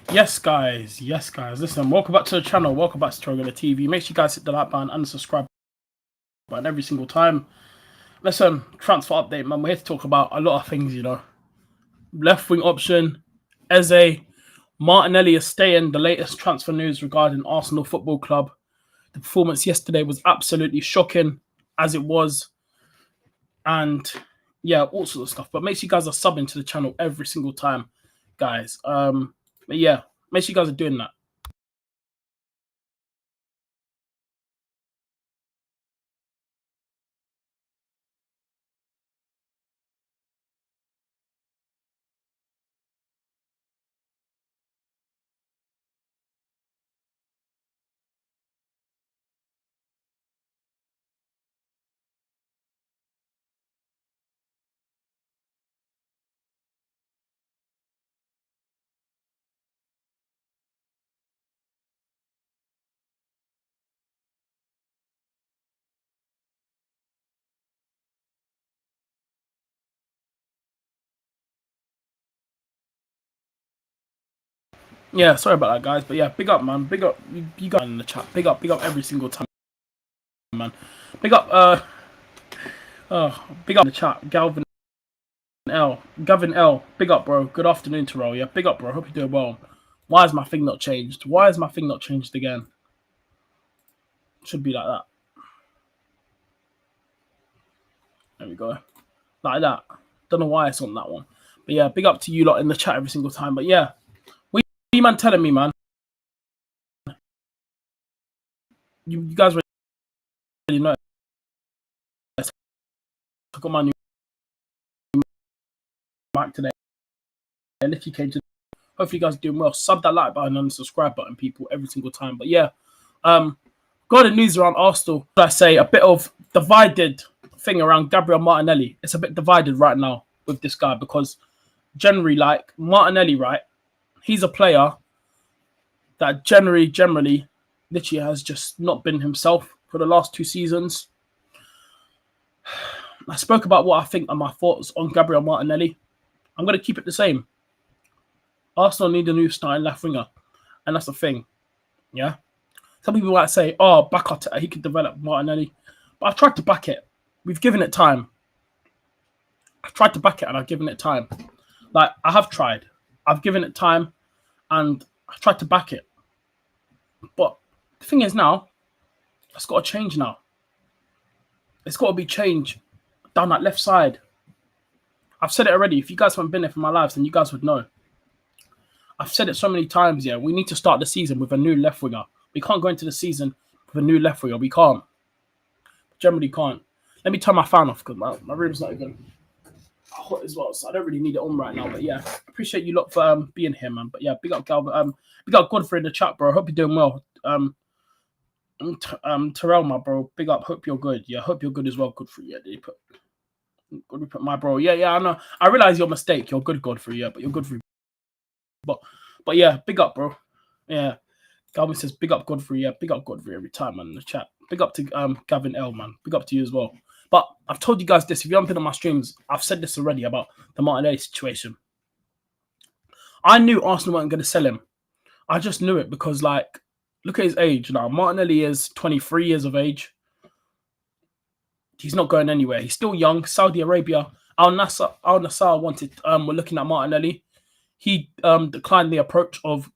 Yes, guys. Yes, guys. Listen, welcome back to the channel. Welcome back to TyrellgunnerTV. Make sure you guys hit the like button and the subscribe button every single time. Listen, transfer update, man. We're here to talk about a lot of things, you know. Left wing option, Eze, Martinelli is staying. The latest transfer news regarding Arsenal Football Club. The performance yesterday was absolutely shocking, as it was. And yeah, all sorts of stuff. But make sure you guys are subbing to the channel every single time, guys. But yeah, make sure you guys are doing that. Yeah, sorry about that, guys. But yeah, big up, man. Big up, you guys in the chat. Big up every single time, man. Big up, big up in the chat. Gavin L. Big up, bro. Good afternoon, Terrell. Yeah, big up, bro. Hope you're doing well. Why is my thing not changed? Why is my thing not changed again? Should be like that. There we go. Like that. Don't know why it's on that one. But yeah, big up to you lot in the chat every single time. But yeah, what are you man telling me, man? You guys already know. I got my new mic today. And if you came to, hopefully you guys are doing well. Sub that like button and the subscribe button, people, every single time. But yeah, got the news around Arsenal. I say a bit of divided thing around Gabriel Martinelli. It's a bit divided right now with this guy because generally, like Martinelli, right? He's a player that generally, literally has just not been himself for the last 2 seasons. I spoke about what I think are my thoughts on Gabriel Martinelli. I'm going to keep it the same. Arsenal need a new starting left winger, and that's the thing. Yeah. Some people might say, "Oh, back Arteta, he could develop Martinelli," but I've tried to back it. We've given it time. I've tried to back it, and I've given it time. Like I have tried. I've given it time, and I've tried to back it. But the thing is now, it's got to change now. It's got to be changed down that left side. I've said it already. If you guys haven't been there for my lives, then you guys would know. I've said it so many times. Yeah, we need to start the season with a new left winger. We can't go into the season with a new left winger. We can't. Generally can't. Let me turn my fan off because my room's not even hot as well, so I don't really need it on right now. But yeah, appreciate you lot for being here, man. But yeah, big up Gal. Big up Godfrey in the chat, bro. Hope you're doing well. Terrell, my bro. Big up. Hope you're good. Yeah, hope you're good as well. Godfrey. Yeah, did you put my bro? Yeah. I know. I realize your mistake. You're good, Godfrey. Yeah, but you're Godfrey. But yeah, big up, bro. Yeah. Galvin says, big up Godfrey. Yeah, big up Godfrey every time, man, in the chat. Big up to Gavin L, man. Big up to you as well. But I've told you guys this. If you haven't been on my streams, I've said this already about the Martinelli situation. I knew Arsenal weren't going to sell him. I just knew it because, like, look at his age now. Martinelli is 23 years of age. He's not going anywhere. He's still young. Saudi Arabia, Al Nassr wanted, were looking at Martinelli. He declined the approach of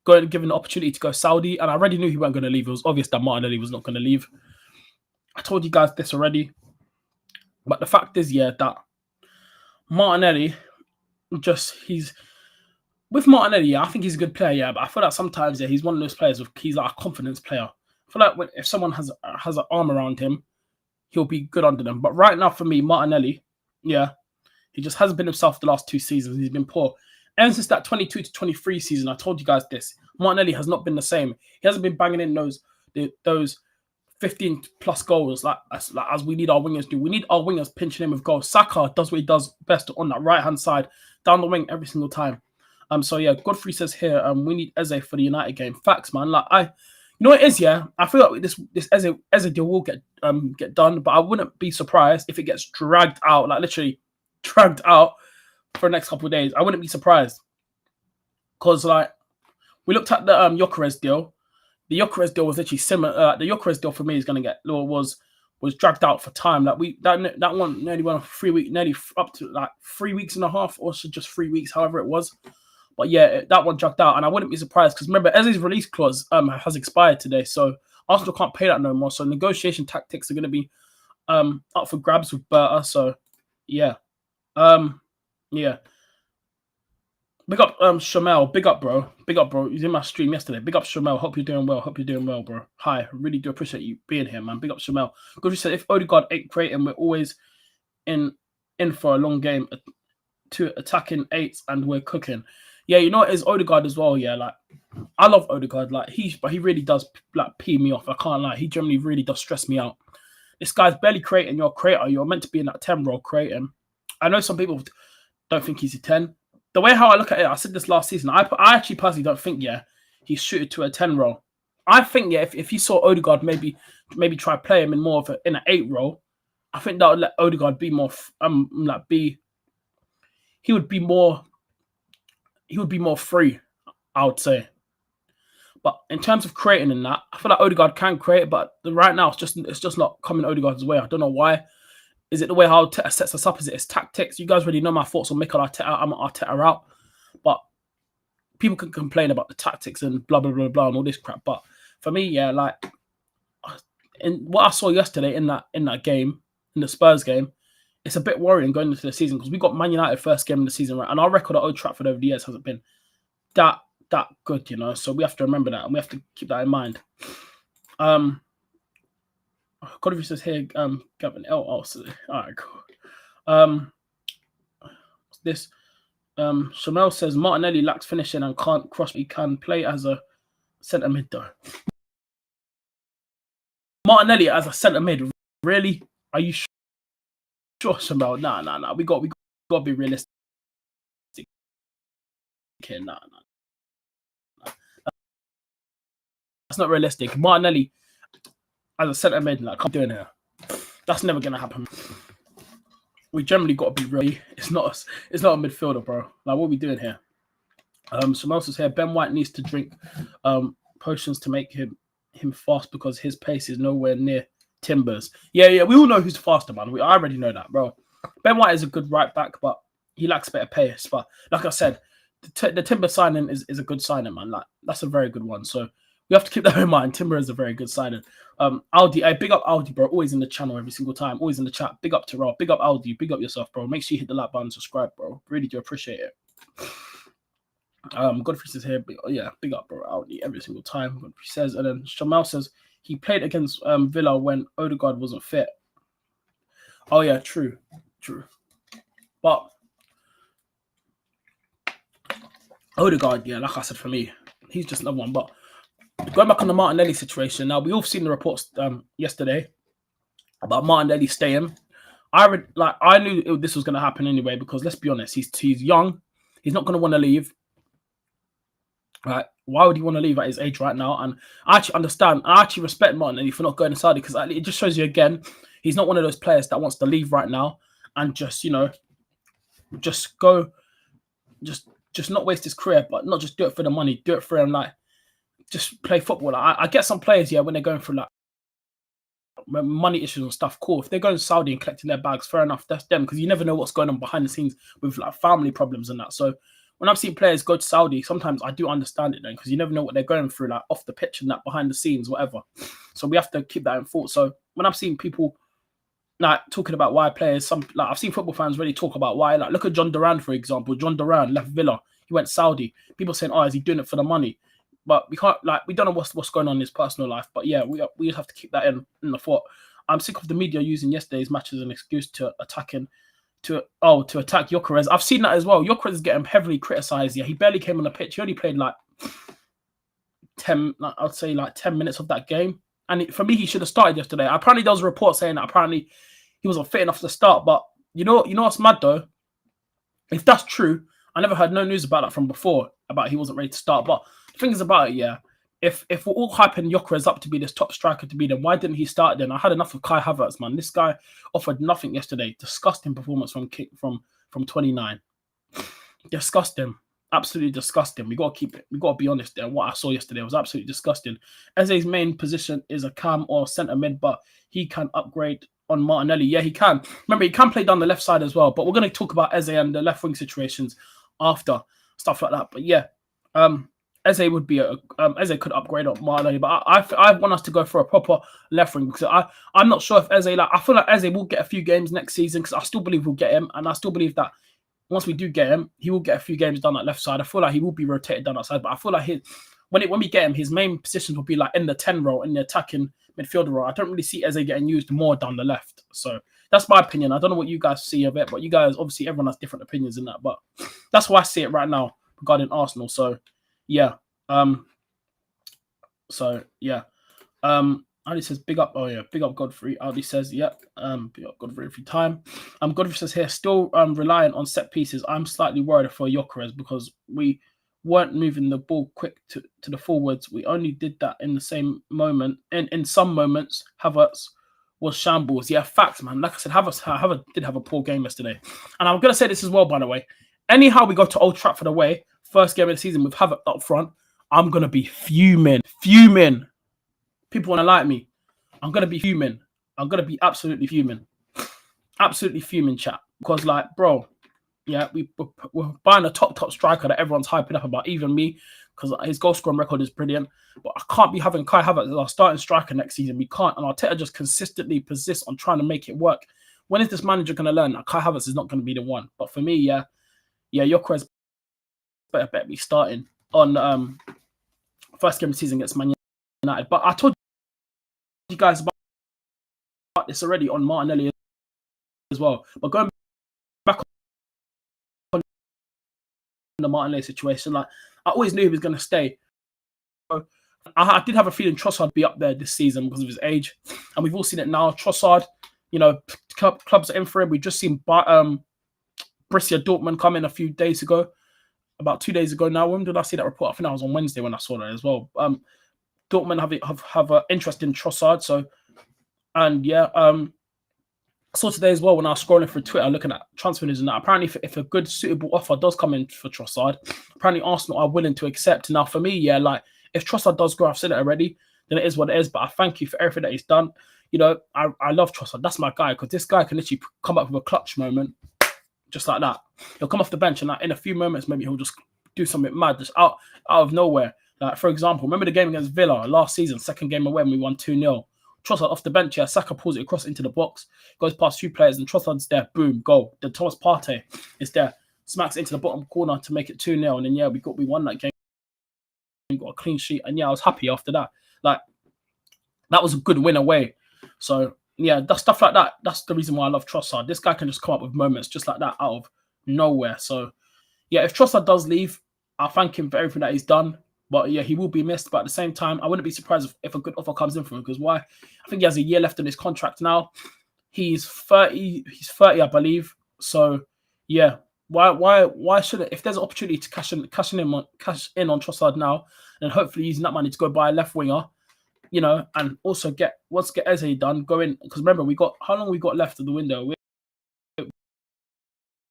given the opportunity to go Saudi, and I already knew he wasn't going to leave. It was obvious that Martinelli was not going to leave. I told you guys this already, but the fact is, yeah, that Martinelli he's with Martinelli. Yeah, I think he's a good player. Yeah, but I feel like sometimes, yeah, he's one of those players. He's like a confidence player. I feel like if someone has an arm around him, he'll be good under them. But right now, for me, Martinelli, yeah, he just hasn't been himself the last 2 seasons. He's been poor. And since that 22 to 23 season, I told you guys this. Martinelli has not been the same. He hasn't been banging in those 15 plus goals like as we need our wingers do. We need our wingers pinching in with goals. Saka does what he does best on that right hand side, down the wing every single time. So yeah, Godfrey says here, we need Eze for the United game. Facts, man. Like you know what it is, yeah. I feel like this Eze deal will get done, but I wouldn't be surprised if it gets dragged out, like literally dragged out for the next couple of days. I wouldn't be surprised because like We looked at the Gyökeres deal. The Gyökeres deal was literally similar. The Gyökeres deal for me is going to was dragged out for time. Like that one nearly went on 3 weeks, nearly up to like 3 weeks and a half, or so just 3 weeks, however it was. But yeah, that one dragged out, and I wouldn't be surprised because remember Eze's release clause has expired today, so Arsenal can't pay that no more. So negotiation tactics are going to be up for grabs with Berta. So yeah, yeah. Big up Shamel. Big up, bro. Big up, bro. He's in my stream yesterday. Big up Shamel. Hope you're doing well. Hope you're doing well, bro. Hi. Really do appreciate you being here, man. Big up Shamel. Good said if Odegaard ain't creating, we're always in for a long game to attacking eights and we're cooking. Yeah, you know what is Odegaard as well, yeah. Like I love Odegaard. Like he really does like pee me off. I can't lie. He generally really does stress me out. This guy's barely creating. You're a creator. You're meant to be in that 10 role creating. I know some people don't think he's a 10. The way how I look at it, I said this last season, I actually personally don't think, he's suited to a 10 role. I think, if you saw Odegaard maybe try play him in more of in an 8 role, I think that would let Odegaard be more, he would be more free, I would say. But in terms of creating in that, I feel like Odegaard can create, but right now it's just not coming Odegaard's way. I don't know why. Is it the way how Arteta sets us up? Is it his tactics? You guys already know my thoughts on Mikel Arteta. I'm an Arteta out. But people can complain about the tactics and blah, blah, blah, blah, and all this crap. But for me, like, in what I saw yesterday in that game, in the Spurs game, it's a bit worrying going into the season because we got Man United first game in the season, right? And our record at Old Trafford over the years hasn't been that good, So we have to remember that and we have to keep that in mind. Godfrey says here, Gavin L. Also, all right, cool. This Shamel says Martinelli lacks finishing and can't cross. He can play as a centre mid though. Martinelli as a centre mid, really? Are you sure, Shamel? Nah. We got to be realistic here. Nah. That's not realistic. Martinelli as a centre mid, like I'm doing here. That's never gonna happen. We generally got to be real. It's not a midfielder, bro. Like what are we doing here? Someone else is here. Ben White needs to drink potions to make him fast because his pace is nowhere near Timber's. Yeah. We all know who's faster, man. I already know that, bro. Ben White is a good right back, but he lacks better pace. But like I said, the Timber signing is a good signing, man. Like that's a very good one. So we have to keep that in mind. Timber is a very good signing. Aldi, big up Aldi, bro. Always in the channel every single time. Always in the chat. Big up Tyrell. Big up Aldi. Big up yourself, bro. Make sure you hit the like button, subscribe, bro. Really do appreciate it. Godfrey says here, big up, bro. Aldi every single time. Godfrey says, and then Shamal says he played against Villa when Odegaard wasn't fit. Oh yeah, true. But Odegaard, like I said, for me, he's just another one. But going back on the Martinelli situation, now we all seen the reports yesterday about Martinelli staying. I knew this was going to happen anyway because let's be honest, he's young, he's not going to want to leave. Right? Why would he want to leave at his age right now? And I actually understand. I actually respect Martinelli for not going to Saudi because it just shows you again he's not one of those players that wants to leave right now and just just go, just not waste his career, but not just do it for the money, do it for him like. Just play football. I get some players, when they're going through like money issues and stuff, cool. If they're going to Saudi and collecting their bags, fair enough, that's them because you never know what's going on behind the scenes with like family problems and that. So when I've seen players go to Saudi, sometimes I do understand it then because you never know what they're going through, like off the pitch and that behind the scenes, whatever. So we have to keep that in thought. So when I've seen people like talking about why players, I've seen football fans really talk about why. Like look at John Duran, for example. John Duran left Villa, he went Saudi. People saying, "Oh, is he doing it for the money?" But we can't we don't know what's going on in his personal life. But yeah, we have to keep that in the thought. I'm sick of the media using yesterday's match as an excuse to attack Gyökeres. I've seen that as well. Gyökeres is getting heavily criticised. Yeah, he barely came on the pitch. He only played like 10 minutes of that game. And for me, he should have started yesterday. Apparently, there was a report saying that apparently he wasn't fit enough to start. But you know what's mad though? If that's true, I never heard no news about that from before about he wasn't ready to start. But the thing is about it, if we're all hyping Gyökeres up to be this top striker to be, then why didn't he start then? I had enough of Kai Havertz, man. This guy offered nothing yesterday. Disgusting performance from 29. Disgusting. absolutely disgusting. We got to keep it. We got to be honest there. What I saw yesterday was absolutely disgusting. Eze's main position is a cam or centre mid, but he can upgrade on Martinelli. Yeah, he can. Remember, he can play down the left side as well. But we're going to talk about Eze and the left wing situations after, stuff like that. But yeah, Eze would be Eze could upgrade on Martinelli, but I want us to go for a proper left wing because I'm not sure if Eze, like, I feel like Eze will get a few games next season because I still believe we'll get him, and I still believe that once we do get him, he will get a few games down that left side. I feel like he will be rotated down that side, but I feel like when we get him, his main positions will be like in the 10 role, in the attacking midfielder role. I don't really see Eze getting used more down the left. So that's my opinion. I don't know what you guys see of it, but you guys, obviously, everyone has different opinions in that. But that's why I see it right now regarding Arsenal. So yeah. Ali says, big up. Oh, yeah. Big up Godfrey. Ali says, yep. Big up Godfrey every time. Godfrey says here, still reliant on set pieces. I'm slightly worried for Gyökeres because we weren't moving the ball quick to the forwards. We only did that in the same moment. In some moments, Havertz was shambles. Yeah, facts, man. Like I said, Havertz did have a poor game yesterday. And I'm going to say this as well, by the way. Anyhow we go to Old Trafford away, first game of the season with Havertz up front, I'm going to be fuming. Fuming. People want to like me. I'm going to be fuming. I'm going to be absolutely fuming. Absolutely fuming, chat. Because, like, bro, yeah, we're buying a top striker that everyone's hyping up about, even me, because his goal scoring record is brilliant. But I can't be having Kai Havertz as our starting striker next season. We can't. And Arteta just consistently persists on trying to make it work. When is this manager going to learn that Kai Havertz is not going to be the one? But for me, yeah, Gyökeres better be starting on first game of the season against Man United. But I told you guys about this already on Martinelli as well. But going back on the Martinelli situation, like, I always knew he was going to stay. I did have a feeling Trossard would be up there this season because of his age, and we've all seen it now. Trossard, you know, clubs are in for him. We've just seen Borussia Dortmund come in a few days ago, about 2 days ago now. When did I see that report? I think that was on Wednesday when I saw that as well. Dortmund have an interest in Trossard. So, and yeah, I saw today as well when I was scrolling through Twitter looking at transfer news and that. Apparently, if a good suitable offer does come in for Trossard, apparently Arsenal are willing to accept. Now, for me, yeah, like, if Trossard does go, I've said it already, then it is what it is. But I thank you for everything that he's done. You know, I love Trossard. That's my guy, because this guy can literally come up with a clutch moment just like that. He'll come off the bench and, like, in a few moments, maybe he'll just do something mad, just out of nowhere. Like, for example, remember the game against Villa last season, second game away when we won 2-0. Trossard off the bench, yeah, Saka pulls it across into the box, goes past 2 players, and Trossard's there, boom, goal. Then Thomas Partey is there, smacks into the bottom corner to make it 2-0, and then, yeah, we won that game, got a clean sheet, and yeah, I was happy after that. Like, that was a good win away. So, yeah, that stuff like that, that's the reason why I love Trossard. This guy can just come up with moments just like that out of nowhere. So, yeah, if Trossard does leave, I'll thank him for everything that he's done. But yeah, he will be missed. But at the same time, I wouldn't be surprised if a good offer comes in for him, because why? I think he has a year left on his contract now. He's 30. He's 30, I believe. So yeah, why should it? If there's an opportunity to cash in on Trossard now, and hopefully using that money to go buy a left winger, you know, and also once get Eze done, go in, because remember, how long we got left of the window?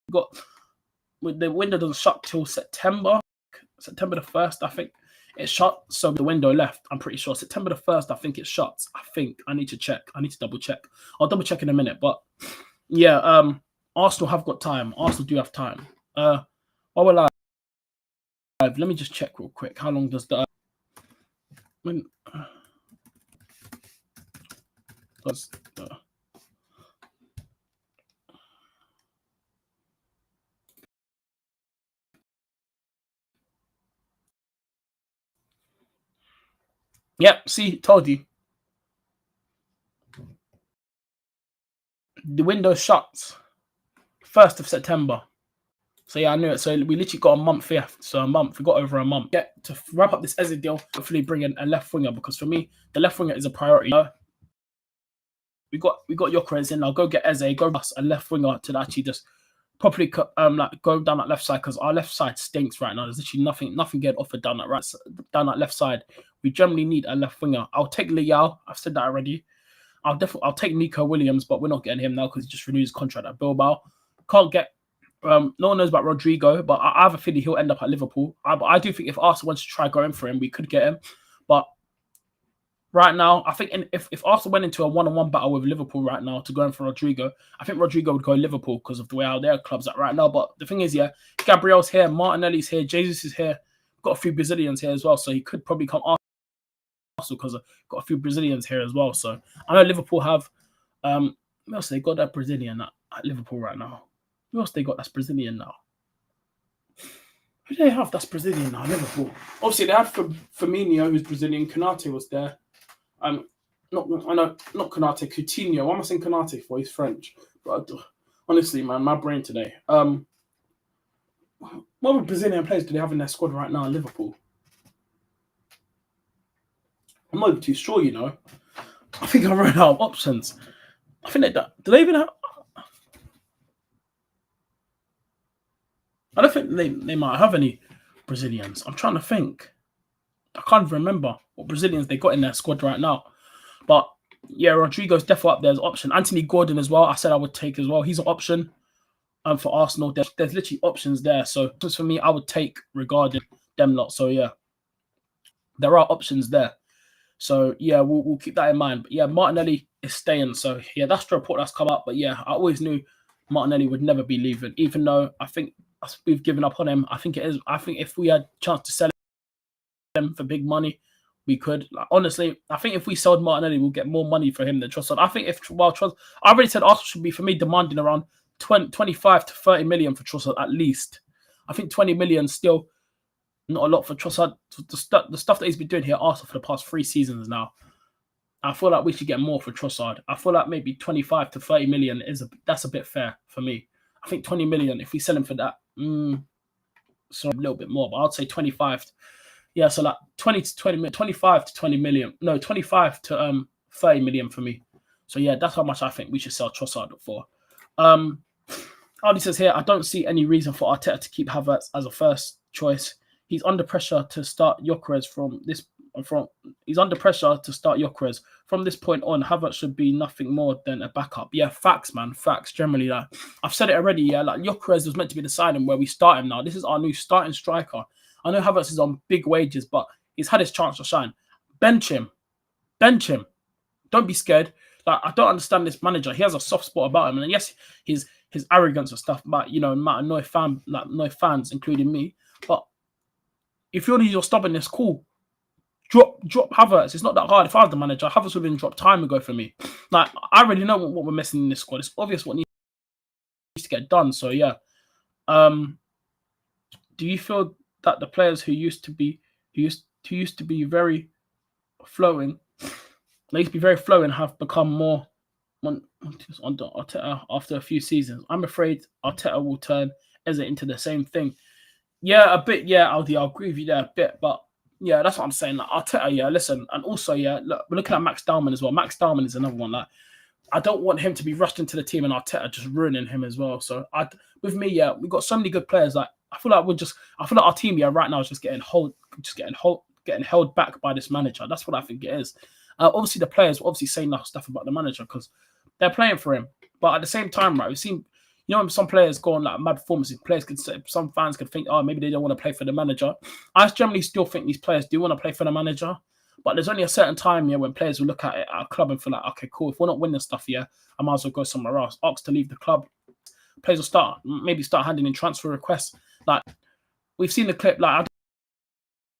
The window doesn't shut till September the 1st, I think. It shut, so the window left. I'm pretty sure September the 1st. I think it shuts. I think I need to check. I need to double check. I'll double check in a minute. But yeah, Arsenal have got time. Arsenal do have time. While we're live, let me just check real quick. How long does the Yep, see, told you. The window shuts 1st of September. So yeah, I knew it. So we literally got a month here. So a month. We got over a month. Yeah, to wrap up this Eze deal, hopefully bring in a left winger, because for me, the left winger is a priority. We got Gyökeres in. I'll go get Eze, go us a left winger to actually just properly like go down that left side, because our left side stinks right now. There's literally nothing getting offered down that left side. We generally need a left winger. I'll take Leao. I've said that already. I'll take Nico Williams, but we're not getting him now because he just renewed his contract at Bilbao. Can't get No one knows about Rodrigo, but I have a feeling he'll end up at Liverpool. But I do think if Arsenal wants to try going for him, we could get him. But right now, I think if Arsenal went into a one-on-one battle with Liverpool right now to go in for Rodrigo, I think Rodrigo would go Liverpool because of the way how their club's at right now. But the thing is, yeah, Gabriel's here, Martinelli's here, Jesus is here. Got a few Brazilians here as well, so he could probably come Arsenal because I've got a few Brazilians here as well. So I know Liverpool have who else they got that Brazilian at Liverpool right now? Who else they got that's Brazilian now? Who do they have that's Brazilian now? Liverpool. Obviously they have Firmino, who's Brazilian. Konate was there. Not Konate, Coutinho. Why am I saying Konate for? He's French. But honestly, man, my brain today. What Brazilian players do they have in their squad right now in Liverpool? I'm not even too sure, you know. I think I ran out of options. I think do they even have... I don't think they might have any Brazilians. I'm trying to think. I can't even remember what Brazilians they got in their squad right now. But yeah, Rodrigo's definitely up there as an option. Anthony Gordon as well, I said I would take as well. He's an option for Arsenal. There's literally options there. So just for me, I would take regarding them lot. So yeah, there are options there. So yeah, we'll keep that in mind. But yeah, Martinelli is staying. So yeah, that's the report that's come up. But yeah, I always knew Martinelli would never be leaving, even though I think we've given up on him. I think it is. I think if we had a chance to sell him for big money, we could. Like, honestly, I think if we sold Martinelli, we'll get more money for him than Trossard. I think I already said Arsenal should be, for me, demanding around 25 to 30 million for Trossard at least. I think 20 million still not a lot for Trossard. The stuff that he's been doing here at Arsenal for the past 3 seasons now, I feel like we should get more for Trossard. I feel like maybe 25 to 30 million that's a bit fair for me. I think 20 million, if we sell him for that, so a little bit more, but I'd say 25. Yeah, so like 25 to 20 million. No, 25 to 30 million for me. So yeah, that's how much I think we should sell Trossard for. Aldi says here, I don't see any reason for Arteta to keep Havertz as a first choice. He's under pressure to start Gyökeres he's under pressure to start Gyökeres. From this point on, Havertz should be nothing more than a backup. Yeah, facts, man. Facts. Generally, like I've said it already, yeah, like Gyökeres was meant to be the signing where we start him now. This is our new starting striker. I know Havertz is on big wages, but he's had his chance to shine. Bench him. Bench him. Don't be scared. Like, I don't understand this manager. He has a soft spot about him. And yes, his arrogance and stuff might annoy fans, including me. But if you're stubbornness, cool. Drop Havertz. It's not that hard. If I was the manager, Havertz would have been dropped time ago for me. Like, I already know what we're missing in this squad. It's obvious what needs to get done. So yeah. Do you feel that the players who used to be very flowing, have become more on Arteta after a few seasons? I'm afraid Arteta will turn Eze into the same thing. Yeah, a bit. Yeah, Aldi, I'll agree with you there a bit, but yeah, that's what I'm saying. Like, Arteta, yeah, listen, and also, yeah, look, we're looking at Max Dowman as well. Max Dowman is another one. Like, I don't want him to be rushed into the team and Arteta just ruining him as well. So with me, yeah, we've got so many good players. Like, I feel like our team, yeah, right now is just getting held back by this manager. That's what I think it is. Obviously, the players will obviously say enough stuff about the manager because they're playing for him. But at the same time, right, we've seen, you know, when some players go on like mad performances, some fans could think, oh, maybe they don't want to play for the manager. I generally still think these players do want to play for the manager. But there's only a certain time, yeah, when players will look at it at a club and feel like, okay, cool, if we're not winning stuff here, I might as well go somewhere else. Ask to leave the club. Players will start handing in transfer requests. Like, we've seen the clip, like, I don't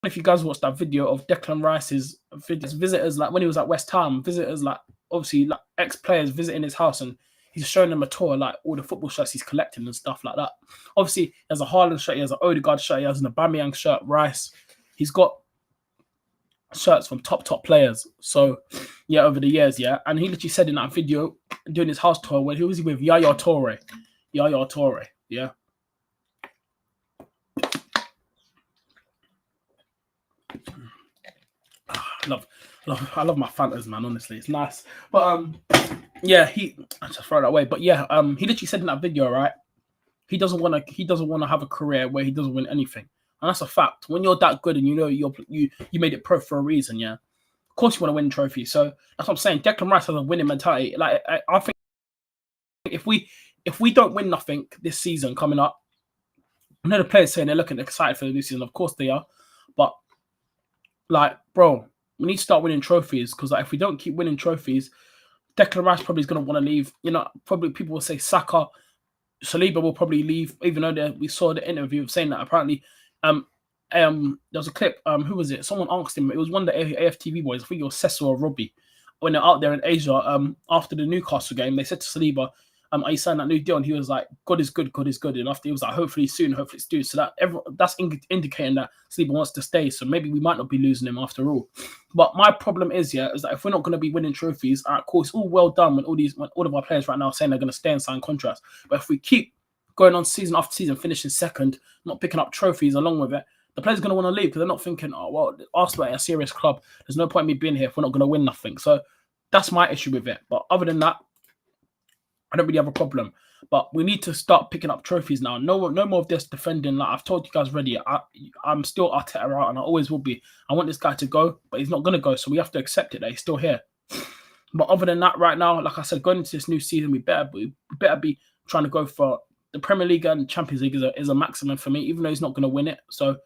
know if you guys watched that video of Declan Rice's visitors, like when he was at West Ham, visitors, like, obviously, like, ex-players visiting his house and he's showing them a tour, like all the football shirts he's collecting and stuff like that. Obviously, he has a Haaland shirt, he has an Odegaard shirt, he has an Aubameyang shirt, Rice. He's got shirts from top players. So yeah, over the years, yeah. And he literally said in that video doing his house tour where he was with Yaya Toure, yeah. I love my Fantas, man. Honestly, it's nice. But yeah, I just throw that away. But yeah, he literally said in that video, right? He doesn't want to have a career where he doesn't win anything. And that's a fact. When you're that good and you know you made it pro for a reason, yeah. Of course you want to win trophies. So that's what I'm saying. Declan Rice has a winning mentality. Like I think if we if we don't win nothing this season coming up, I know the players saying they're looking excited for the new season. Of course they are, but like, bro, we need to start winning trophies because like, if we don't keep winning trophies, Declan Rice probably is going to want to leave. You know, probably people will say Saka, Saliba will probably leave, even though we saw the interview of saying that apparently. There was a clip. Who was it? Someone asked him. It was one of the AFTV boys. I think it was Cecil or Robbie. When they're out there in Asia, after the Newcastle game, they said to Saliba, "Are you signing that new deal?" And he was like, "God is good, God is good." And after he was like, "Hopefully soon, hopefully it's due." So that's indicating that Saliba wants to stay. So maybe we might not be losing him after all. But my problem is that if we're not going to be winning trophies, of course, it's all well done when all of our players right now are saying they're going to stay and sign contracts. But if we keep going on season after season, finishing second, not picking up trophies along with it, the players are going to want to leave because they're not thinking, "Oh, well, Arsenal are a serious club. There's no point in me being here if we're not going to win nothing." So that's my issue with it. But other than that, I don't really have a problem. But we need to start picking up trophies now. No more of this defending. Like I've told you guys already, I'm still Arteta out and I always will be. I want this guy to go, but he's not going to go. So we have to accept it that he's still here. But other than that, right now, like I said, going into this new season, we better be trying to go for the Premier League and Champions League is a maximum for me, even though he's not going to win it. So,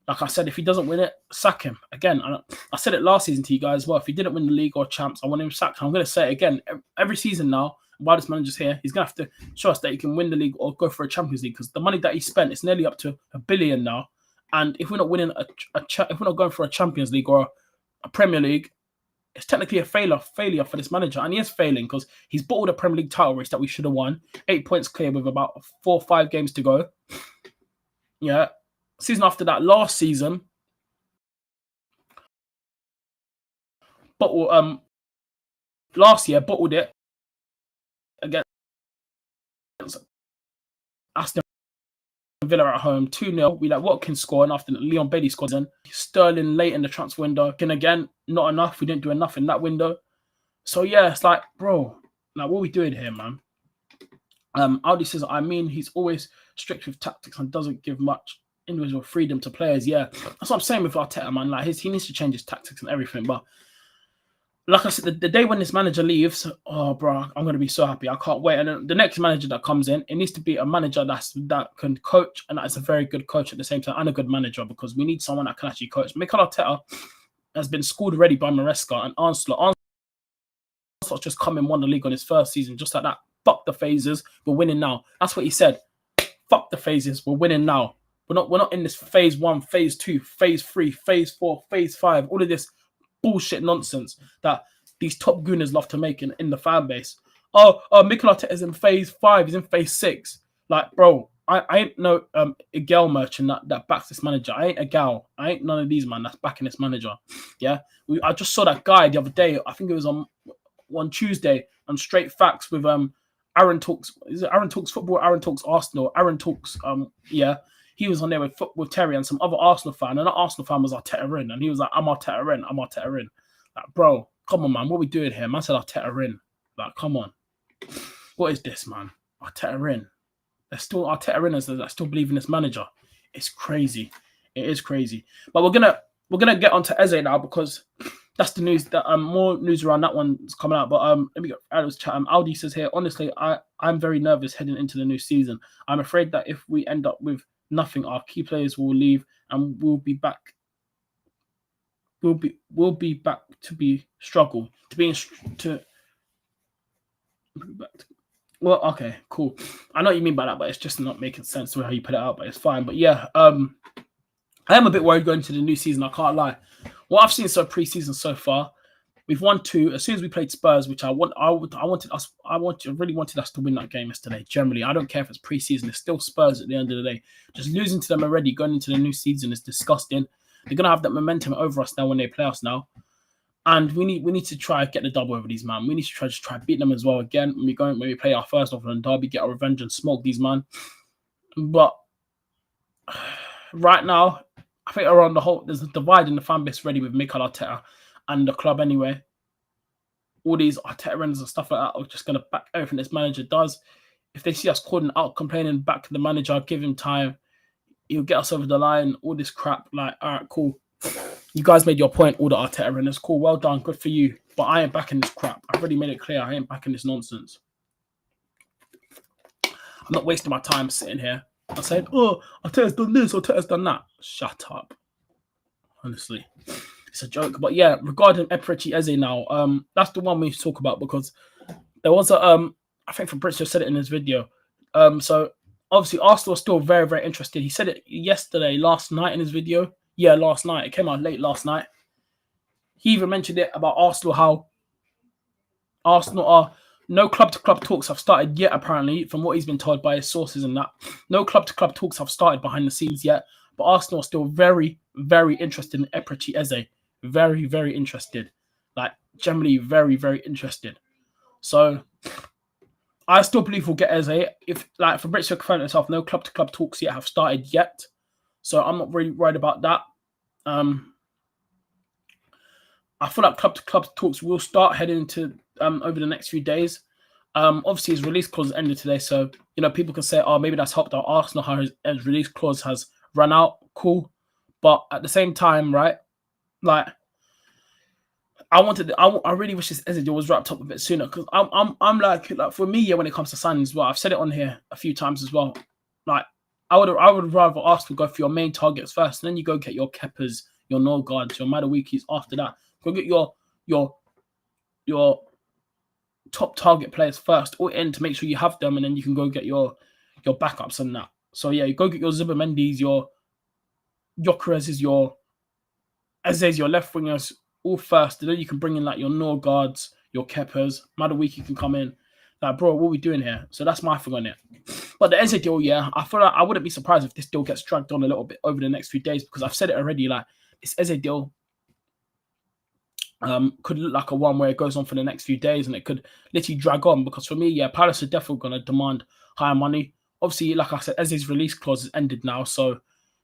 like I said, if he doesn't win it, sack him. Again, I said it last season to you guys as well. If he didn't win the league or champs, I want him sacked. I'm going to say it again. Every season now, while this manager's here, he's going to have to show us that he can win the league or go for a Champions League because the money that he spent is nearly up to $1 billion now. And if we're not winning if we're not going for a Champions League or a Premier League, it's technically a failure for this manager. And he is failing because he's bottled a Premier League title race that we should have won. 8 points clear with about 4 or 5 games to go. Yeah. Season after that, last season, last year, bottled it against Aston Villa at home, 2-0. We let Watkins score, and after Leon Bailey scored, then Sterling late in the transfer window. And again, not enough. We didn't do enough in that window. So yeah, it's like, bro, like what are we doing here, man? Aldi says, he's always strict with tactics and doesn't give much individual freedom to players. Yeah, that's what I'm saying with Arteta, man. Like he needs to change his tactics and everything. But like I said, the day when this manager leaves, oh, bro, I'm going to be so happy. I can't wait. And then the next manager that comes in, it needs to be a manager that can coach and that is a very good coach at the same time and a good manager because we need someone that can actually coach. Mikel Arteta has been schooled already by Maresca and Arsenal. Arsenal's just come and won the league on his first season, just like that. Fuck the phases. We're winning now. That's what he said. Fuck the phases. We're winning now. We're not in this phase 1, phase 2, phase 3, phase 4, phase 5. All of this bullshit nonsense that these top gooners love to make in the fan base. Oh, Mikel Arteta is in phase 5. He's in phase 6. Like, bro, I ain't no Egal merchant that backs this manager. I ain't Egal. I ain't none of these, man, that's backing this manager. Yeah? I just saw that guy the other day. I think it was on Tuesday on Straight Facts with Aaron Talks. Is it Aaron Talks Football? Aaron Talks Arsenal. Aaron Talks, yeah. He was on there with Terry and some other Arsenal fan. And that Arsenal fan was Arteta in. And he was like, I'm Arteta in. I'm Arteta in. Like, bro, come on, man. What are we doing here? Man said Arteta in. Like, come on. What is this, man? Arteta in. There's still Arteta in that still believe in this manager. It's crazy. It is crazy. But we're gonna get onto Eze now because that's the news. That more news around that one's coming out. But let me get out of this chat. Aldi says here, honestly, I'm very nervous heading into the new season. I'm afraid that if we end up with nothing, our key players will leave and we'll be back to be struggle to well, okay, cool. I know what you mean by that, but it's just not making sense to how you put it out, but it's fine. But yeah, I am a bit worried going into the new season, I can't lie. What I've seen pre-season so far, we've won 2. As soon as we played Spurs, which I really wanted us to win that game yesterday. Generally, I don't care if it's pre-season; it's still Spurs at the end of the day. Just losing to them already, going into the new season is disgusting. They're gonna have that momentum over us now when they play us now, and we need to try get the double over these man. We need to try beat them as well again when we play our first Northern Derby, get our revenge and smoke these man. But right now, I think around the whole there's a divide in the fan base already with Mikel Arteta and the club anyway. All these Arteta-ins and stuff like that are just going to back everything this manager does. If they see us calling out, complaining back to the manager, give him time, he'll get us over the line, all this crap. Like, all right, cool. You guys made your point, all the Arteta-ins. Cool, well done, good for you. But I ain't backing this crap. I've already made it clear I ain't backing this nonsense. I'm not wasting my time sitting here. I said, oh, Arteta's done this, Arteta's done that. Shut up. Honestly, it's a joke. But yeah, regarding Eperechi Eze now, that's the one we should talk about because there was a I think Fabrizio said it in his video. So obviously Arsenal are still very, very interested. He said it last night in his video. Yeah, last night. It came out late last night. He even mentioned it about Arsenal, how Arsenal are no club-to-club talks have started yet, apparently, from what he's been told by his sources and that. No club-to-club talks have started behind the scenes yet, but Arsenal are still very, very interested in Eperechi Eze. Very, very interested. Like, generally very, very interested. So, I still believe we'll get Eze. If, like, Fabrizio confirmed himself, no club-to-club talks yet have started yet. So, I'm not really worried about that. I feel like club-to-club talks will start heading into over the next few days. Obviously, his release clause ended today, so people can say, "Oh, maybe that's helped out Arsenal. How his release clause has run out." Cool, but at the same time, right? Like, I really wish this Eze deal was wrapped up a bit sooner because I'm like for me, yeah. When it comes to signings, as well, I've said it on here a few times as well. Like, I would rather Arsenal go for your main targets first, and then you go get your Keppers, your Norgards, your Madawikis after that. Go get your top target players first or in to make sure you have them, and then you can go get your backups and that. So yeah, you go get your Zubamendi's, your Gyökeres's, your Eze's, your left wingers all first, and then you can bring in like your Norgards, your Keppers, Madawiki can come in. Like, bro, what are we doing here? So that's my thing on it. But the Eze deal, yeah, I feel like I wouldn't be surprised if this deal gets dragged on a little bit over the next few days because I've said it already. Like, this Eze deal could look like a one where it goes on for the next few days and it could literally drag on because for me, yeah, Palace are definitely going to demand higher money. Obviously, like I said, Eze's release clause has ended now. So,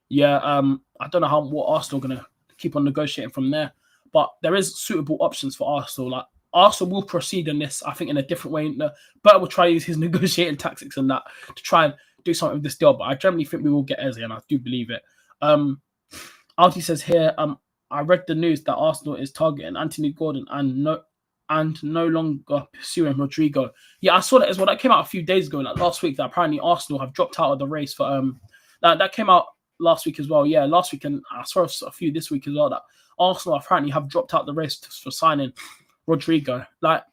yeah, I don't know what Arsenal are going to keep on negotiating from there. But there is suitable options for Arsenal. Like, Arsenal will proceed in this, I think, in a different way. Berta will try to use his negotiating tactics and that to try and do something with this deal. But I generally think we will get Eze, and I do believe it. Alti says here, I read the news that Arsenal is targeting Anthony Gordon and no longer pursuing Rodrigo. Yeah, I saw that as well. That came out a few days ago, like last week, that apparently Arsenal have dropped out of the race for that came out last week as well. Yeah, last week, and I saw a few this week as well that Arsenal apparently have dropped out the race for signing Rodrigo. Like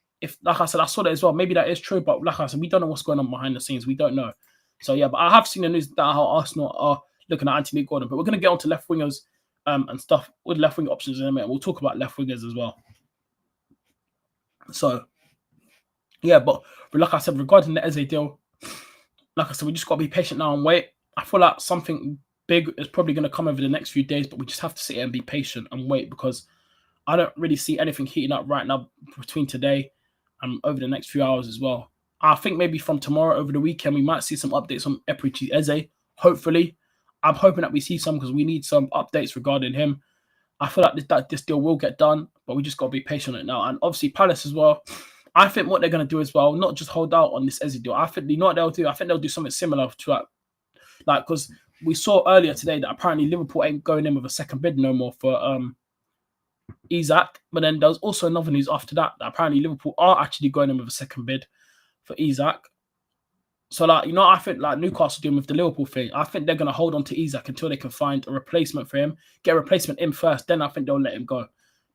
I said, I saw that as well. Maybe that is true, but like I said, we don't know what's going on behind the scenes. We don't know. So yeah, but I have seen the news that how Arsenal are looking at Anthony Gordon. But we're going to get on to left wingers and stuff with left wing options in a minute. We'll talk about left wingers as well. So yeah, but like I said, regarding the Eze deal, like I said, we just got to be patient now and wait. I feel like something big is probably going to come over the next few days, but we just have to sit here and be patient and wait because I don't really see anything heating up right now between today and over the next few hours as well. I think maybe from tomorrow over the weekend, we might see some updates on Eperechi Eze, hopefully. I'm hoping that we see some because we need some updates regarding him. I feel like this deal will get done, but we just got to be patient on it now. And obviously Palace as well. I think what they're going to do as well, not just hold out on this Eze deal. I think what they'll do. I think they'll do something similar to that. Like, because we saw earlier today that apparently Liverpool ain't going in with a second bid no more for Isak. But then there was also another news after that apparently Liverpool are actually going in with a second bid for Isak. So, like, I think like Newcastle doing with the Liverpool thing, I think they're going to hold on to Isak until they can find a replacement for him, get a replacement in first, then I think they'll let him go.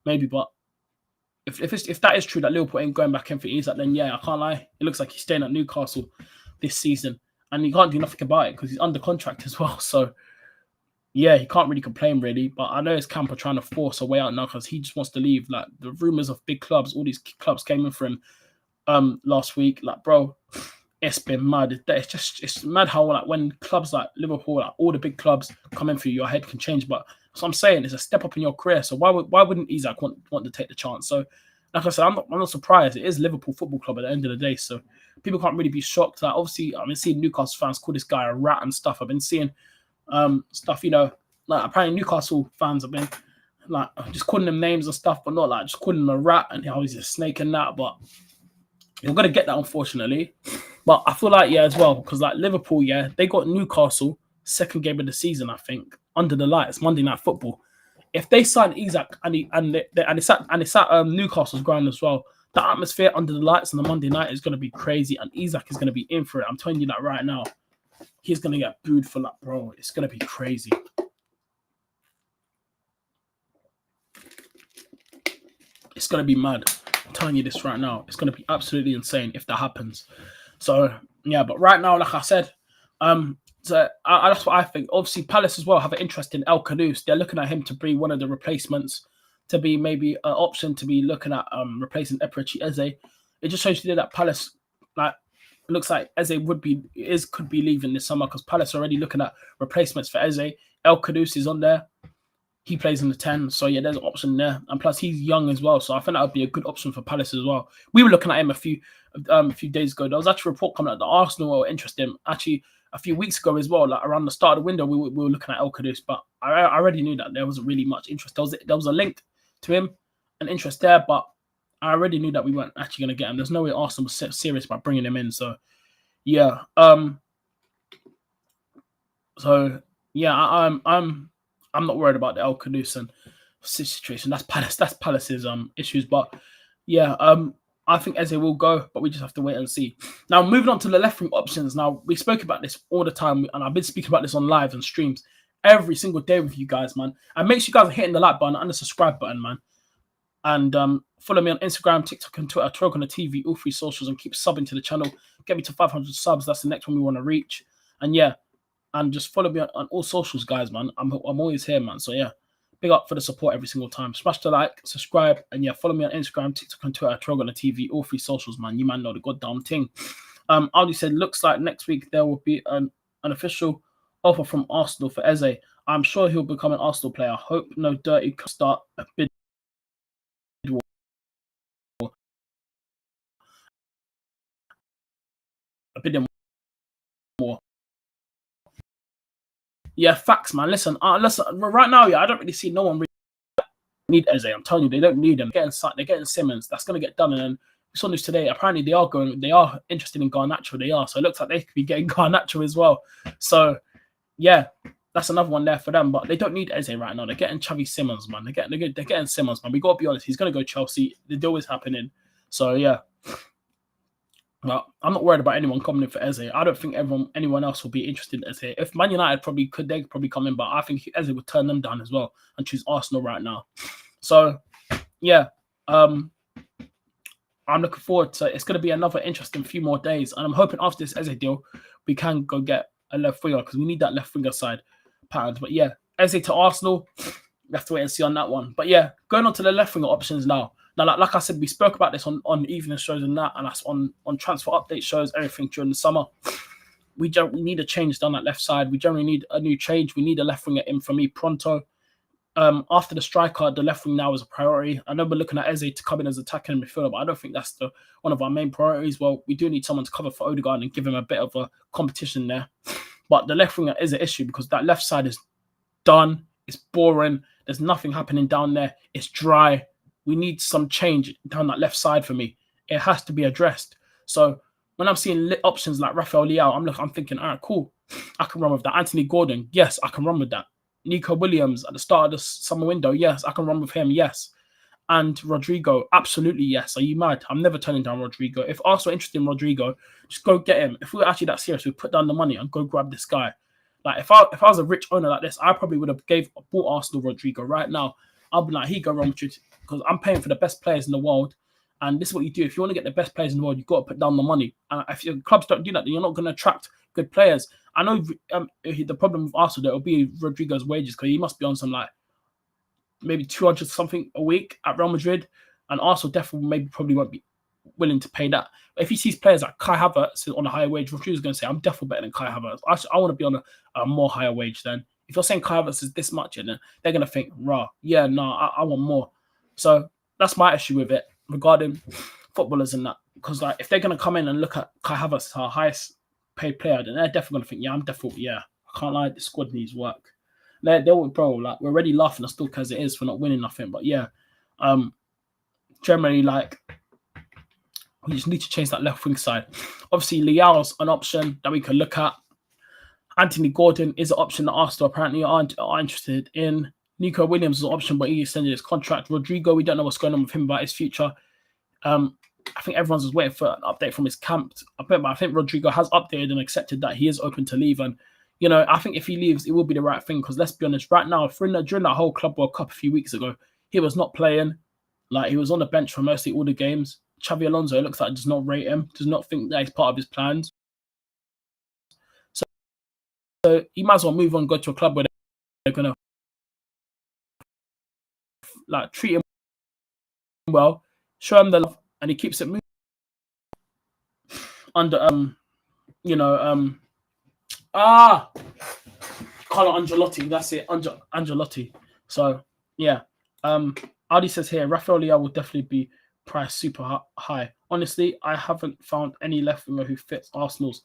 Maybe, but if that is true that Liverpool ain't going back in for Isak, then yeah, I can't lie. It looks like he's staying at Newcastle this season. And he can't do nothing about it because he's under contract as well. So, yeah, he can't really complain, really. But I know his camp are trying to force a way out now because he just wants to leave. Like, the rumours of big clubs, all these clubs came in for him last week. Like, bro, it's been mad. It's mad how like when clubs like Liverpool, like all the big clubs come in for you, your head can change. But that's what I'm saying. It's a step up in your career. So why wouldn't Isak want to take the chance? So like I said, I'm not surprised. It is Liverpool Football Club at the end of the day. So people can't really be shocked. Like obviously, I've been seeing Newcastle fans call this guy a rat and stuff. I've been seeing stuff, like apparently Newcastle fans have been like just calling them names and stuff, but not like just calling him a rat and how he's a snake and that. But you're gonna get that, unfortunately. But I feel like, yeah, as well, because like Liverpool, yeah, they got Newcastle second game of the season, I think, under the lights, Monday Night Football. If they sign Isak and it's at Newcastle's ground as well, the atmosphere under the lights on the Monday night is going to be crazy, and Isak is going to be in for it. I'm telling you that right now. He's going to get booed for that, bro. It's going to be crazy. It's going to be mad. I'm telling you this right now. It's going to be absolutely insane if that happens. So, yeah, but right now, like I said, that's what I think. Obviously, Palace as well have an interest in El Khanous. They're looking at him to be one of the replacements, to be maybe an option to be looking at replacing Eberechi Eze. It just shows you that Palace, like, looks like Eze could be leaving this summer, because Palace are already looking at replacements for Eze. El Khanous is on there. He plays in the 10, so yeah, there's an option there. And plus, he's young as well, so I think that would be a good option for Palace as well. We were looking at him a few days ago. There was actually a report coming out that Arsenal were interested in him actually a few weeks ago as well. Like around the start of the window, we were looking at El Khanous, but I already knew that there wasn't really much interest. There was a link to him, an interest there, but I already knew that we weren't actually going to get him. There's no way Arsenal was serious about bringing him in. So yeah, I'm not worried about the El Khanous and situation. That's Palace's issues. But yeah, I think Eze will go, but we just have to wait and see. Now, moving on to the left wing options. Now, we spoke about this all the time, and I've been speaking about this on live and streams every single day with you guys, man. And make sure you guys are hitting the like button and the subscribe button, man. And follow me on Instagram, TikTok, and Twitter, TyrellgunnerTV, all 3 socials, and keep subbing to the channel. Get me to 500 subs. That's the next one we want to reach. And yeah, and just follow me on all socials, guys, man. I'm always here, man. So yeah, big up for the support every single time. Smash the like, subscribe, and yeah, follow me on Instagram, TikTok, and Twitter, TyrellgunnerTV, all 3 socials, man. You man know the goddamn thing. Aldi said, looks like next week there will be an official offer from Arsenal for Eze. I'm sure he'll become an Arsenal player. Hope no dirty start a bid war. A bidding war. Yeah, facts, man. Listen, right now, yeah, I don't really see no one really need Eze. I'm telling you, they don't need him. They're getting Simmons. That's going to get done. And then we saw news today. Apparently, they are interested in Garnacho. They are. So it looks like they could be getting Garnacho as well. So yeah, that's another one there for them. But they don't need Eze right now. They're getting Xavi Simmons, man. They're getting Simmons, man. We got to be honest. He's going to go Chelsea. The deal is happening. So yeah. Well, I'm not worried about anyone coming in for Eze. I don't think anyone else will be interested in Eze. If Man United they could probably come in, but I think Eze would turn them down as well and choose Arsenal right now. So, yeah, I'm looking forward to it. It's going to be another interesting few more days, and I'm hoping after this Eze deal, we can go get a left winger, because we need that left winger side pattern. But yeah, Eze to Arsenal, we have to wait and see on that one. But yeah, going on to the left winger options now. Now, like I said, we spoke about this on evening shows and that, and that's on transfer update shows, everything during the summer. We need a change down that left side. We generally need a new change. We need a left winger in for me pronto. After the striker, the left wing now is a priority. I know we're looking at Eze to come in as attacking midfielder, but I don't think that's one of our main priorities. Well, we do need someone to cover for Odegaard and give him a bit of a competition there. But the left winger is an issue, because that left side is done. It's boring. There's nothing happening down there. It's dry. We need some change down that left side for me. It has to be addressed. So when I'm seeing options like Rafael Leao, I'm thinking, all right, cool. I can run with that. Anthony Gordon, yes, I can run with that. Nico Williams at the start of the summer window, yes, I can run with him, yes. And Rodrigo, absolutely yes. Are you mad? I'm never turning down Rodrigo. If Arsenal are interested in Rodrigo, just go get him. If we were actually that serious, we'd put down the money and go grab this guy. Like if I was a rich owner like this, I probably would have bought Arsenal Rodrigo right now. I'll be like, he go wrong with you, because I'm paying for the best players in the world. And this is what you do. If you want to get the best players in the world, you've got to put down the money. And if your clubs don't do that, then you're not going to attract good players. I know the problem with Arsenal, there will be Rodrigo's wages, because he must be on some like maybe 200 something a week at Real Madrid. And Arsenal definitely probably won't be willing to pay that. But if he sees players like Kai Havertz on a higher wage, Rodrigo's going to say, I'm definitely better than Kai Havertz. I want to be on a more higher wage then. If you're saying Kai Havertz is this much, then they're going to think, rah, yeah, no, I want more. So that's my issue with it regarding footballers and that. Because like if they're going to come in and look at Kai Havertz, our highest paid player, then they're definitely going to think, yeah, I can't lie, the squad needs work. They'll, bro, like we're already laughing us still as it is for not winning nothing. But yeah, generally, like, we just need to change that left wing side. Obviously, Leao's an option that we can look at. Anthony Gordon is an option that Arsenal apparently are interested in. Nico Williams is an option, but he extended his contract. Rodrigo, we don't know what's going on with him about his future. I think everyone's just waiting for an update from his camp. I think Rodrigo has updated and accepted that he is open to leave. And, you know, I think if he leaves, it will be the right thing. Because let's be honest, right now, during that whole Club World Cup a few weeks ago, he was not playing. Like, he was on the bench for mostly all the games. Xavi Alonso, it looks like, does not rate him, does not think that he's part of his plans. So he might as well move on, go to a club where they're going to like treat him well, show him the love, and he keeps it moving under Carlo Ancelotti. That's it, Ancelotti. So yeah, Aldi says here, Rafael Leao will definitely be priced super high. Honestly, I haven't found any left winger who fits Arsenal's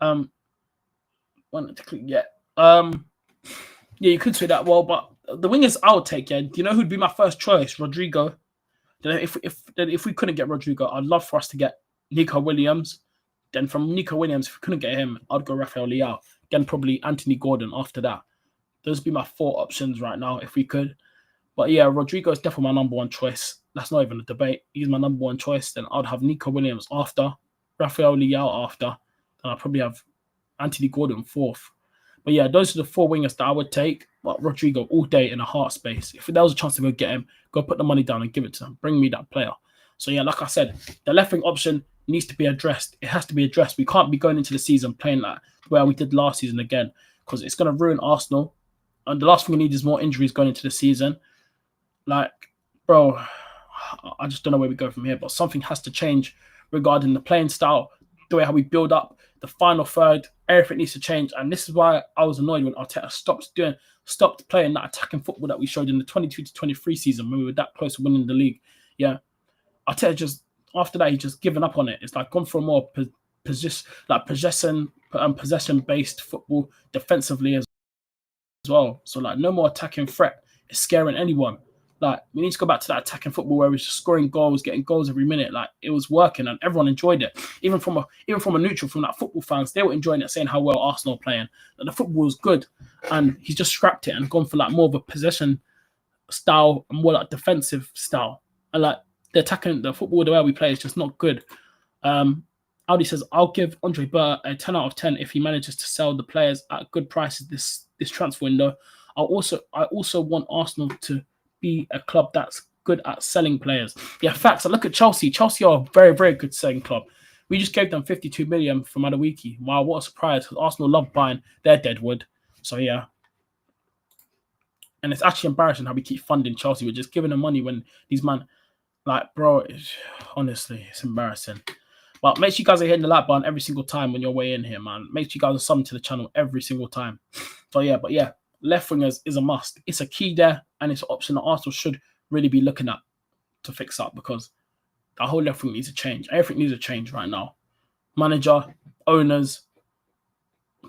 wanted to click yet. Yeah, you could say that. Well, but the wingers I would take. Yeah, do you know who'd be my first choice? Rodrigo. Then if we couldn't get Rodrigo, I'd love for us to get Nico Williams. Then from Nico Williams, if we couldn't get him, I'd go Rafael Leao. Then probably Anthony Gordon after that. Those would be my 4 options right now if we could. But yeah, Rodrigo is definitely my number 1 choice. That's not even a debate. He's my number 1 choice. Then I'd have Nico Williams after, Rafael Leao after. Then I'd probably have Anthony Gordon 4th. But yeah, those are the 4 wingers that I would take. But Rodrigo all day in a heart space. If there was a chance to go get him, go put the money down and give it to him. Bring me that player. So yeah, like I said, the left wing option needs to be addressed. It has to be addressed. We can't be going into the season playing like where we did last season again, because it's going to ruin Arsenal. And the last thing we need is more injuries going into the season. Like, bro, I just don't know where we go from here. But something has to change regarding the playing style, the way how we build up, the final third. Everything needs to change. And this is why I was annoyed when Arteta stopped playing that attacking football that we showed in the 22-23 season when we were that close to winning the league. Yeah. Arteta just, after that, he just given up on it. It's like gone for a more possession-based football defensively as well. So like no more attacking threat. It's scaring anyone. Like we need to go back to that attacking football where we're just scoring goals, getting goals every minute. Like it was working and everyone enjoyed it. Even from a neutral, from that football fans, they were enjoying it, saying how well Arsenal are playing. That the football was good, and he's just scrapped it and gone for like more of a possession style and more like defensive style. And like the football, the way we play is just not good. Audi says, I'll give Andre Burr a 10 out of 10 if he manages to sell the players at good prices this transfer window. I also want Arsenal to be a club that's good at selling players. Yeah, facts. I look at Chelsea. Chelsea are a very, very good selling club. We just gave them 52 million from Adewiki. Wow, what a surprise, because Arsenal love buying their deadwood. So yeah. And it's actually embarrassing how we keep funding Chelsea. We're just giving them money when these man, like, bro, honestly, it's embarrassing. But make sure you guys are hitting the like button every single time when you're way in here, man. Make sure you guys are subbing to the channel every single time. So yeah, but yeah, left wingers is a must. It's a key there, and it's an option that Arsenal should really be looking at to fix up, because the whole left wing needs to change. Everything needs to change right now. Manager, owners,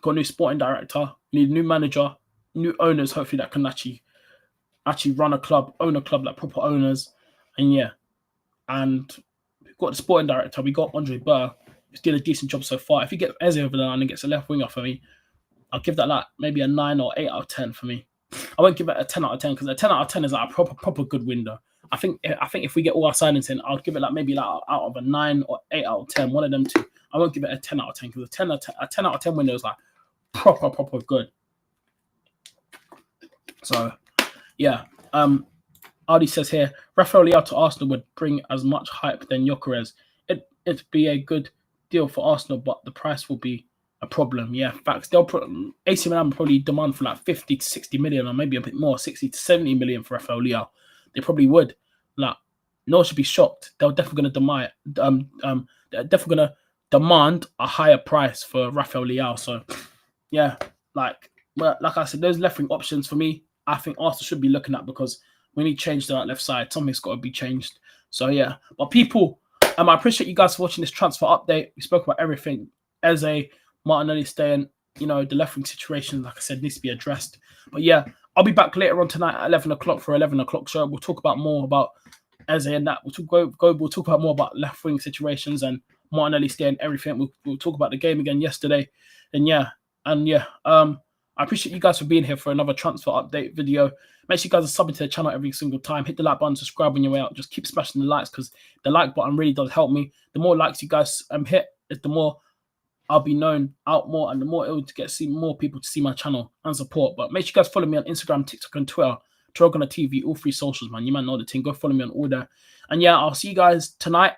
got a new sporting director, need a new manager, new owners, hopefully that can actually run a club, own a club like proper owners. And yeah, and we've got the sporting director, we got Andre Burr, who's did a decent job so far. If he gets Eze over the line and gets a left winger for me, I'll give that like maybe a 9 or 8 out of 10 for me. I won't give it a 10 out of 10 because a 10 out of 10 is like a proper good window. I think if we get all our signings in, I'll give it like maybe like out of a 9 or 8 out of 10, one of them two. I won't give it a 10 out of 10 because a 10 out of 10 window is like proper good. So yeah, Ardi says here, Rafael Leao to Arsenal would bring as much hype than Gyökeres. It'd be a good deal for Arsenal, but the price will be a problem. Yeah, facts. They'll put AC Milan probably demand for like 50 to 60 million, or maybe a bit more, 60 to 70 million for Rafael Leao. They probably would. Like, no one should be shocked. They're definitely going to they're definitely going to demand a higher price for Rafael Leao. So yeah, like I said, those left wing options for me, I think Arsenal should be looking at, because we need change to that left side. Something's got to be changed. So yeah, but people, I appreciate you guys for watching this transfer update. We spoke about everything. Eze, Martinelli staying, the left wing situation, like I said, needs to be addressed. But yeah, I'll be back later on tonight at 11 o'clock for 11 o'clock show. We'll talk about more about Eze and that. We'll talk about more about left wing situations and Martinelli staying, everything. We'll talk about the game again yesterday. And yeah. I appreciate you guys for being here for another transfer update video. Make sure you guys are subbing to the channel every single time. Hit the like button, subscribe on your way out. Just keep smashing the likes because the like button really does help me. The more likes you guys hit, the more I'll be known out more, and the more able to see more people to see my channel and support. But make sure you guys follow me on Instagram, TikTok, and Twitter. TyrellgunnerTV, all 3 socials, man. You might know the thing. Go follow me on all that. And yeah, I'll see you guys tonight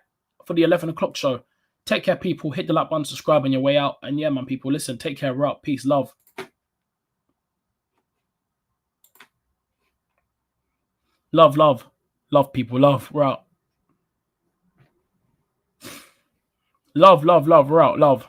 for the 11 o'clock show. Take care, people. Hit the like button, subscribe on your way out. And yeah, man, people, listen, take care. We're out. Peace, love. Love, love. Love, people. Love. We're out. Love, love, love. We're out. Love.